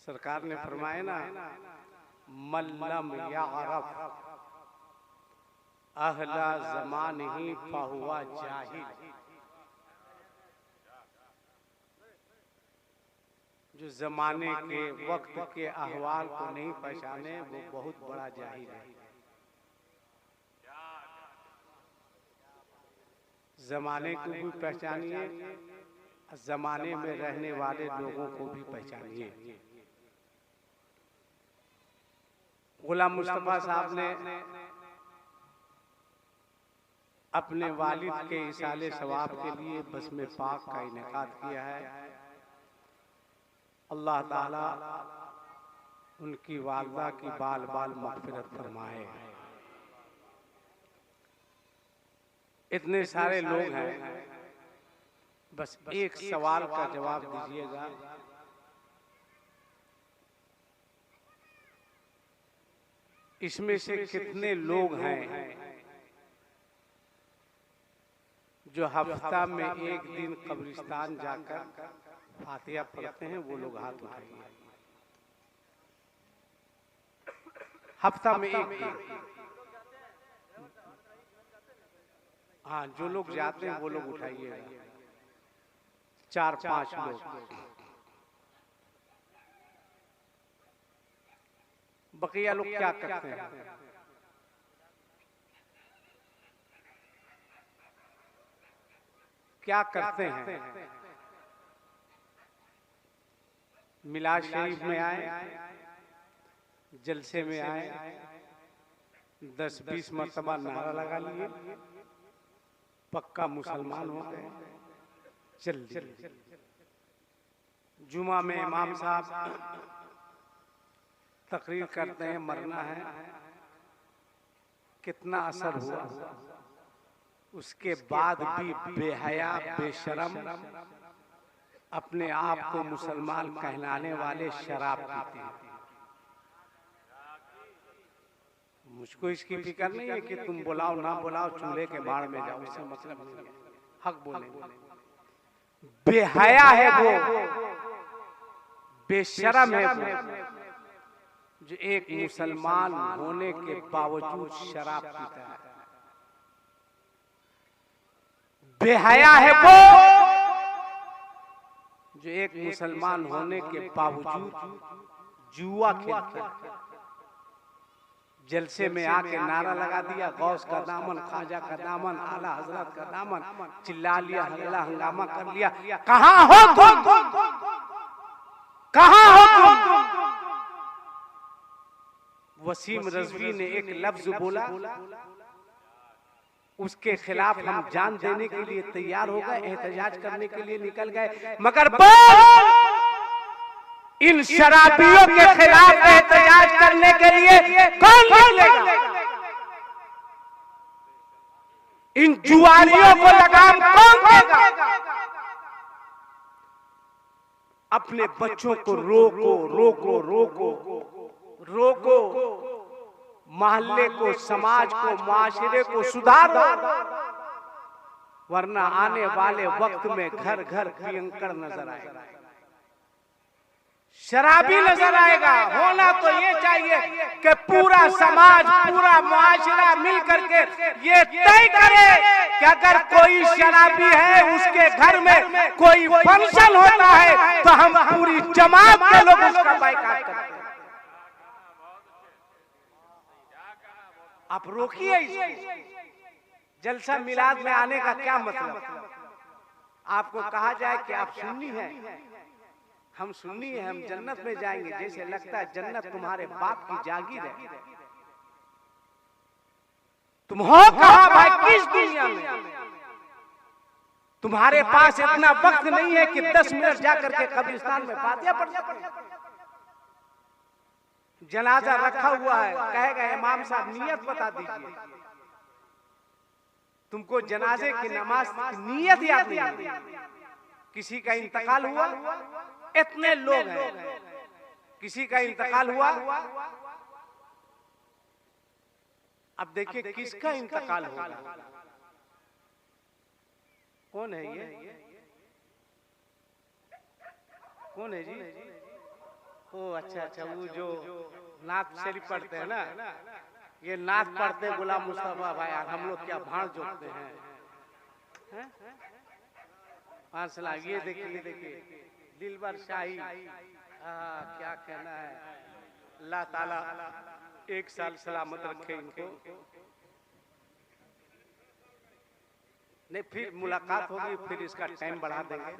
सरकार ने फरमाया ना, मल्लम यारफ अहला ज़मान ही फहुआ जाहिल। जो जमाने के वक्त के अहवाल को नहीं पहचाने वो बहुत बड़ा जाहिल है। जमाने को भी पहचानिए, जमाने में रहने वाले लोगों को भी पहचानिए। गुलाम मुस्तफा साहब ने अपने वालिद के इसाले सवाब के लिए बस्म पाक का इनेकाद किया है। अल्लाह ताला उनकी वालदा की बाल बाल मग़फ़िरत फरमाए। इतने सारे लोग हैं, बस एक सवाल का जवाब दीजिएगा। इसमें से कितने लोग हैं जो हफ्ता में एक दिन कब्रिस्तान जाकर फातिहा पढ़ते हैं? वो लोग हाथ उठाइए। हफ्ता में एक दिन। हाँ, जो लोग जाते हैं वो लोग उठाइएगा। 4-5 लोग। बकिया लोग क्या करते हैं? क्या करते हैं? मिलाद शरीफ में आए, जलसे में आए, 10-20 मरतबा नारा लगा लिए, पक्का मुसलमान हो गए, चल दिए। जुमा में इमाम साहब तकरीर करते हैं, मरना है, कितना असर हुआ। उसके बाद भी बेहया बेशरम अपने आप को मुसलमान कहलाने वाले शराब पीते हैं। मुझको इसकी फिक्र नहीं है कि तुम बुलाओ ना बुलाओ, चूल्हे के बाढ़ में जाओ, इससे मतलब नहीं है। हक बोलेंगे। बेहया है वो, बेशरम है वो, जो एक मुसलमान होने के बावजूद शराब पीता है। बेहया है वो जो एक मुसलमान होने के बावजूद जुआ खेलता है। जलसे में आके नारा लगा दिया, गौस का दामन, ख्वाजा का दामन, आला हजरत का दामन, चिल्ला लिया, हल्ला हंगामा कर लिया। कहाँ हो तुम? कहाँ हो तुम? वसीम रज़वी ने एक लफ्ज बोला, उसके खिलाफ हम जान देने के लिए तैयार हो गए, एहतजाज करने के लिए निकल गए, मगर इन शराबियों के खिलाफ एहतजाज करने के लिए कौन निकलेगा? इन जुआरियों को लगाम कौन देगा? अपने बच्चों को रोको, रोको, रोको, रोको। मोहल्ले को, समाज को, माशरे को सुधारो, वरना आने वाले वक्त में घर घर भयंकर नजर आएगा, शराबी नजर आएगा। होना तो ये चाहिए कि पूरा समाज, पूरा माशरा मिल करके ये तय करे कि अगर कोई शराबी है, उसके घर में कोई फंक्शन होता है, तो हम पूरी जमात के लोग उसका बाइकाट करते हैं। आप रोकिए इसको। जलसा मिलाद में आने का क्या मतलब? आपको कहा जाए कि आप सुन्नी हैं, हम सुन्नी हैं, हम जन्नत में जाएंगे, जैसे लगता है जन्नत तुम्हारे बाप की जागीर है। तुम हो कहां भाई? किस दुनिया में? तुम्हारे पास इतना वक्त नहीं है कि 10 मिनट जाकर के कब्रिस्तान में फातिहा पढ़ सको। जनाजा रखा हुआ है, कहेगा इमाम साहब नियत बता दीजिए। तुमको जनाजे की नमाज की नियत याद नहीं है। किसी का इंतकाल हुआ, इतने लोग हैं, किसी का इंतकाल हुआ, अब देखिए किसका इंतकाल होगा। कौन है ये? कौन है जी? ओ अच्छा अच्छा, वो जो नाथ शरीफ पढ़ते हैं ना, ये नाथ पढ़ते हैं गुलाम मुस्तफा भाई, हम लोग क्या भाड़ जोड़ते हैं? माशाल्लाह, ये देखिए दिलबर शाही, क्या कहना है, अल्लाह ताला एक साल सलामत रखे इनको। नहीं फिर मुलाकात होगी, फिर इसका टाइम बढ़ा देंगे।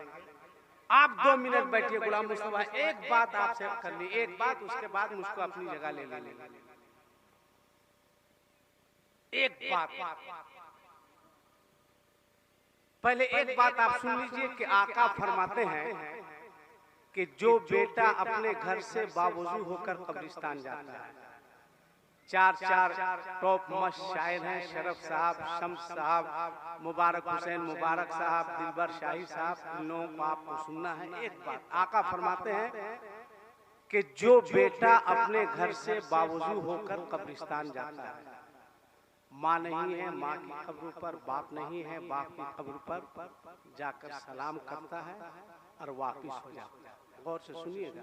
आप 2 मिनट बैठिए गुलाम मुस्तफा, एक बात आपसे करनी, एक बात, उसके बाद मुझको अपनी जगह ले लेनी। एक बात, पहले एक बात आप सुन लीजिए कि आका फरमाते हैं कि जो बेटा अपने घर से बावजू होकर कब्रिस्तान जाता है, 4 टॉप मस्त शायर हैं, शरफ साहब, शम्स साहब, मुबारक हुसैन मुबारक साहब, दिलबर शाही साहब, इन लोगों को आपको सुनना है। एक बात आका फरमाते हैं कि जो बेटा अपने घर से बावजू होकर कब्रिस्तान जाता है, माँ नहीं है माँ की कब्र पर, बाप नहीं है बाप की कब्र पर जाकर सलाम करता है और वापिस हो जाता है। गौर से सुनिएगा,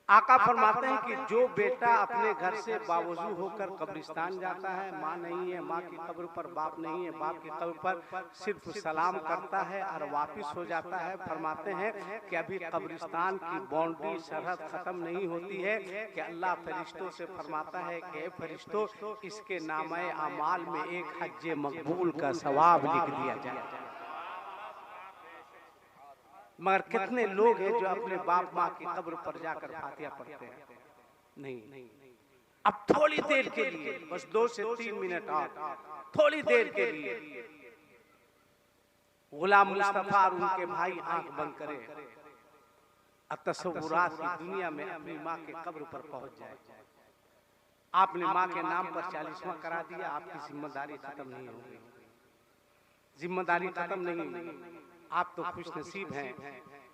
आका फरमाते हैं कि जो बेटा अपने घर से बावजू होकर कब्रिस्तान जाता है, माँ नहीं है माँ की कब्र पर, बाप नहीं है बाप की कब्र पर, सिर्फ सलाम करता है और वापिस हो जाता है। फरमाते हैं कि अभी कब्रिस्तान की बाउंड्री सरहद खत्म नहीं होती है कि अल्लाह फरिश्तों से फरमाता है कि फरिश्तों, इसके नामे अमाल में एक हज्जे मकबूल का सवाब लिख दिया जाए। मगर कितने लोग हैं जो अपने बाप माँ की कब्र पर जाकर फातिहा पढ़ते हैं? नहीं। अब थोड़ी देर के लिए, बस 2 से 3 मिनट और, थोड़ी देर के लिए गुलाम मुस्तफा और उनके भाई आंख बंद करें और तसव्वुरात की दुनिया में अपनी माँ के कब्र पर पहुंच जाए। आपने माँ के नाम पर 40वां करा दिया, आपकी जिम्मेदारी खत्म नहीं होगी, जिम्मेदारी खत्म नहीं होगी। आप तो खुश नसीब हैं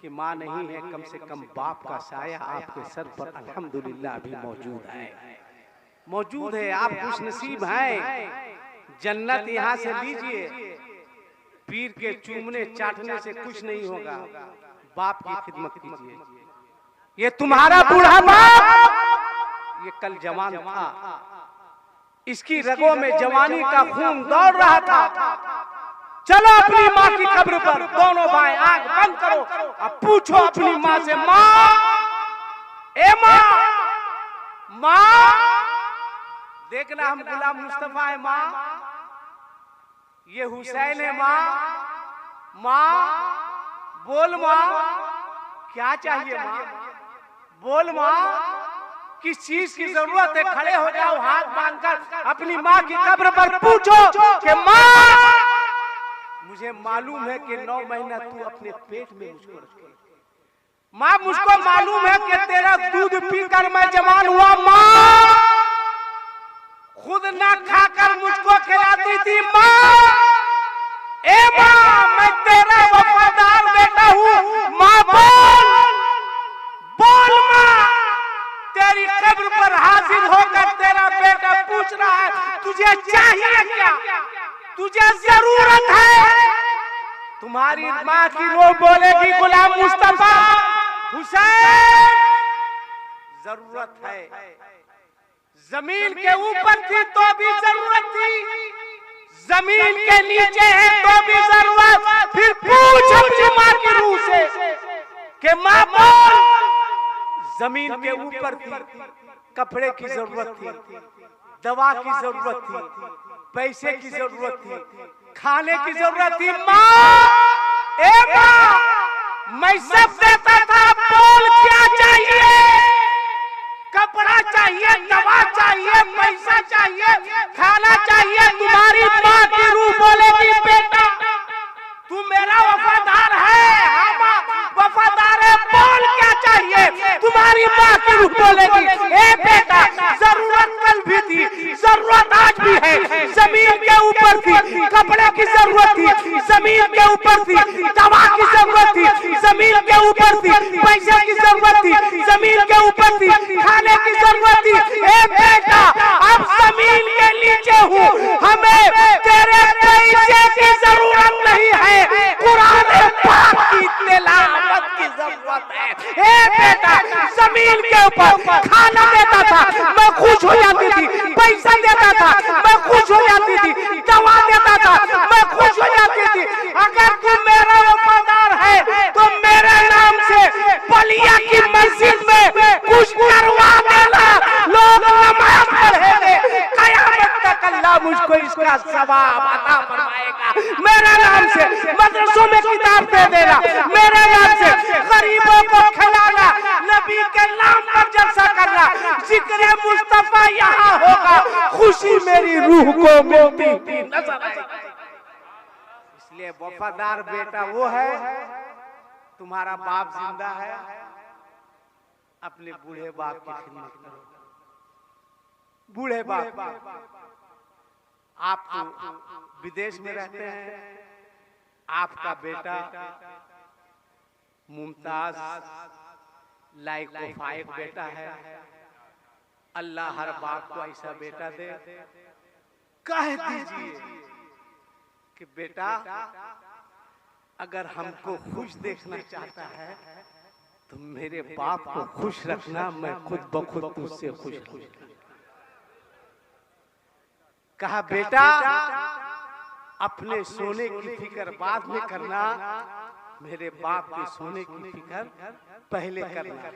कि माँ नहीं है, कम से कम बाप का साया आपके सर पर अल्हम्दुलिल्लाह अभी मौजूद है। आप खुश नसीब हैं। जन्नत यहाँ से लीजिए, पीर के चूमने चाटने से कुछ नहीं होगा, बाप की खिदमत कीजिए। ये तुम्हारा बूढ़ा बाप, ये कल जवान था, इसकी रगों में जवानी का खून दौड़ रहा था। चलो अपनी माँ की कब्र पर, दोनों भाई आंख बंद करो, अब पूछो अपनी माँ से, माँ, ए माँ, देखना हम गुलाम मुस्तफा है माँ, ये हुसैन है माँ, बोल माँ, क्या चाहिए माँ, बोल माँ, किस चीज की जरूरत है? खड़े हो जाओ हाथ बांधकर, अपनी माँ की कब्र पर पूछो कि माँ, मुझे मालूम है कि 9 महीना तू अपने पेट में मुझको रखी, माँ मुझको मालूम है कि तेरा दूध पीकर मैं जवान हुआ, माँ खुद ना खाकर मुझको खिलाती थी, माँ, ए माँ मैं तेरा वफादार बेटा हूँ, माँ बोल माँ, तेरी कब्र पर हाजिर होकर तेरा बेटा पूछ रहा है तुझे चाहिए क्या, तुझे जरूरत है? तुम्हारी माँ की रूह बोलेगी गुलाम मुस्तफा, हुसैन जरूरत है। जमीन के ऊपर थी तो भी जरूरत थी, जमीन के नीचे है तो भी जरूरत। फिर पूछ अपनी माँ की रूह से कि माँ बोल, जमीन के ऊपर थी, कपड़े की जरूरत थी, दवा की जरूरत थी, पैसे की जरूरत थी, खाने की जरूरत थी, माँ, ए माँ मैं सब देता था, बोल क्या चाहिए? कपड़ा चाहिए, दवा चाहिए, पैसा चाहिए, खाना चाहिए। तुम्हारी माँ की रूह बोलेगी बेटा तू मेरा वफादार है, हाँ माँ वफादार है, बोल क्या चाहिए? तुम्हारी माँ की रूह बोलेगी ए बेटा जरूरत कल भी थी, जरूरत आज भी है, जमीन के ऊपर थी, कपड़े की जरूरत थी, जमीन के ऊपर थी, दवा की जरूरत थी, जमीन के ऊपर थी, पैसे की जरूरत थी, जमीन के ऊपर थी, खाने की जरूरत थी। ए बेटा अब जमीन के नीचे हूँ, हमें तेरे पैसे की जरूरत नहीं है, कुरान पाक की तिलावत की जरूरत है। ए बेटा जमीन ऊपर खाना देता था, मैं खुश हो जाती थी। पैसा देता था, मैं खुश हो जाती थी। दवा देता था, मैं खुश हो जाती थी। अगर तू मेरा वफादार है तो मेरे नाम से बलिया की मस्जिद में कुछ करवा देना, लोग नमाज पढ़ेंगे, कयामत तक अल्लाह मुझको इसका सवाब अता फरमाएगा। मेरे नाम से मदरसों में किताब दे देना, मेरे नाम से गरीबों को खिलाना, नबी के नाम पर जलसा करना, जिक्र मुस्तफा यहाँ होगा, खुशी मेरी रूह को मिलती थी नजर आएगी। इसलिए वफादार बेटा वो है, तुम्हारा बाप जिंदा है, अपने बूढ़े बाप की खिदमत करो। बूढ़े बाप, आप तो विदेश में रहते हैं, आपका बेटा मुमताज लाइक बेटा है। अल्लाह हर बाप को ऐसा बेटा दे। कह दीजिए कि बेटा अगर हमको खुश देखना चाहता है तो मेरे बाप को खुश रखना, मैं खुद ब खुद तुझसे खुश रहूंगा। कहा बेटा अपने सोने की फिक्र बाद में करना, मेरे बाप के सोने की फिक्र पहले करना।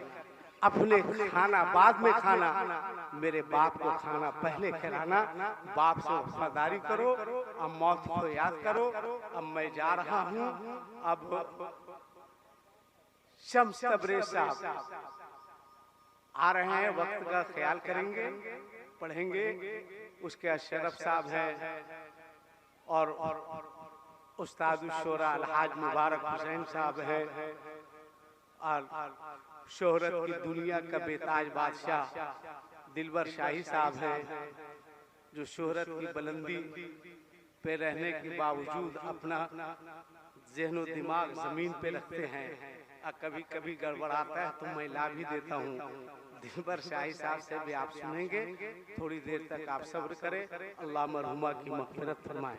अपने खाना बाद में खाना, मेरे बाप को खाना पहले खिलाना। बाप से वफादारी करो, अब मौत को याद करो। अब मैं जा रहा हूँ, अब शम्स तबरेज़ साहब आ रहे हैं, वक्त का ख्याल करेंगे, पढ़ेंगे। उसके अशरफ साहब हैं और उस्ताद शोरा अलहाज मुबारक हुसैन साहब हैं और शोहरत की दुनिया का बेताज बादशाह दिलबर शाही साहब हैं, जो शोहरत की बुलंदी पे रहने के बावजूद अपना ज़हन और दिमाग जमीन पे रखते हैं। कभी कभी गड़बड़ाता है तो मैं ला भी देता हूँ। दिलबर शाही साहब से भी आप सुनेंगे। थोड़ी देर तक आप सब्र करें। अल्लाह मरहुमा की मग़फ़िरत फरमाए।